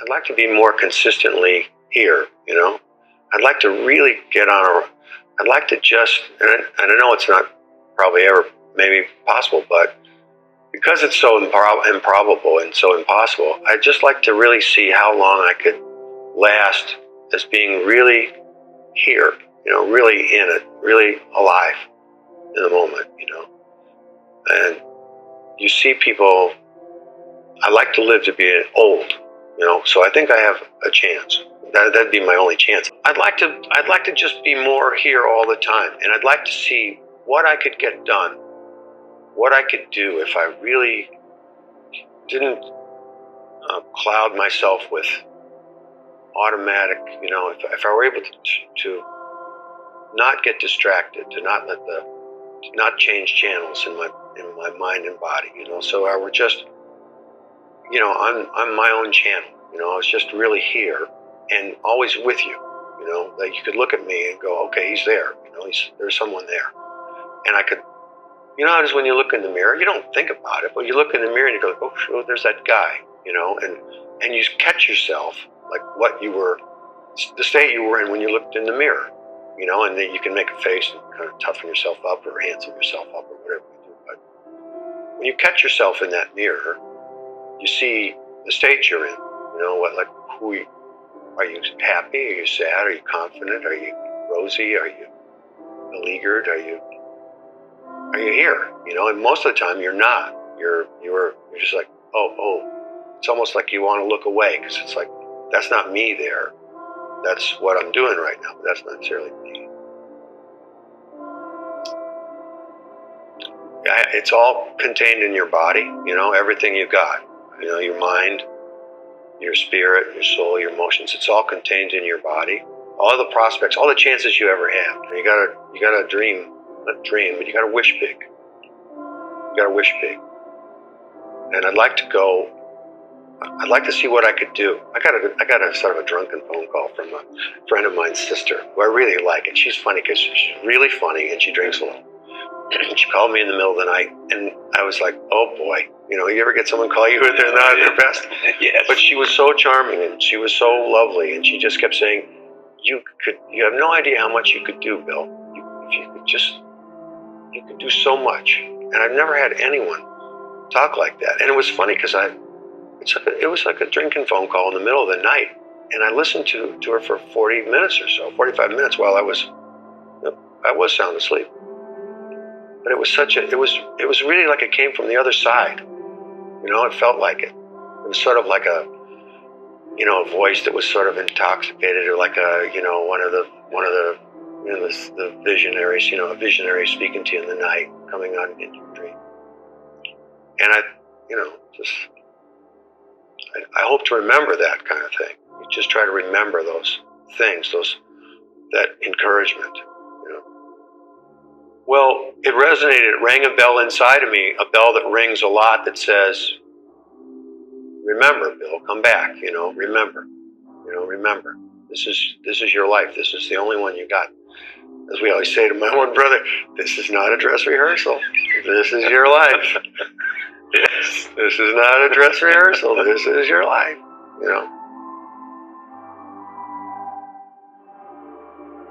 I'd like to be more consistently here, you know. I'd like to really get on I'd like to just, and I know it's not probably ever maybe possible, but because it's so improbable and so impossible, I'd just like to really see how long I could last as being really here, you know, really in it, really alive in the moment, you know. And you see people, I like to live to be old, you know, so I think I have a chance. That'd be my only chance. I'd like to just be more here all the time, and I'd like to see what I could get done, what I could do if I really didn't cloud myself with automatic, you know, if I were able to not get distracted, to not change channels in my mind and body, you know. So I were just, you know, on my own channel, you know. I was just really here and always with you, you know. That you could look at me and go, okay, he's there, you know. There's someone there, and I could, you know, just when you look in the mirror, you don't think about it, but you look in the mirror and you go, oh, sure, there's that guy, you know, and you catch yourself like what you were, the state you were in when you looked in the mirror. You know, and then you can make a face and kind of toughen yourself up or handsome yourself up or whatever you do. But when you catch yourself in that mirror, you see the state you're in. You know, are you happy? Are you sad? Are you confident? Are you rosy? Are you beleaguered? Are you here? You know, and most of the time you're not. You're just like, oh. It's almost like you want to look away because it's like, that's not me there. That's what I'm doing right now, but that's not necessarily me. It's all contained in your body, you know, everything you got. You know, your mind, your spirit, your soul, your emotions, it's all contained in your body. All the prospects, all the chances you ever have. You gotta dream, not dream, but you gotta wish big. You gotta wish big. And I'd like to see what I could do. I got a sort of a drunken phone call from a friend of mine's sister, who I really like, and she's funny because she's really funny and she drinks a lot. She called me in the middle of the night, and I was like, oh boy, you know, you ever get someone call you when they're not at their best? Yes. But she was so charming and she was so lovely, and she just kept saying, you have no idea how much you could do, Bill. You could do so much. And I've never had anyone talk like that. And it was funny because it was like a drinking phone call in the middle of the night, and I listened to her for 40 minutes or so, 45 minutes while I was sound asleep. But it was really like it came from the other side. You know, it felt like it. It was sort of like a, you know, a voice that was sort of intoxicated, or like a, you know, one of the you know, the visionaries, you know, a visionary speaking to you in the night, coming on into your dream. And I, you know, I hope to remember that kind of thing. You just try to remember those things, that encouragement, you know. Well, it resonated, it rang a bell inside of me, a bell that rings a lot that says, remember, Bill, come back, you know, remember. This is your life. This is the only one you got. As we always say to my one brother, this is not a dress rehearsal. This is your life. Yes. This is not a dress rehearsal. This is your life, you know.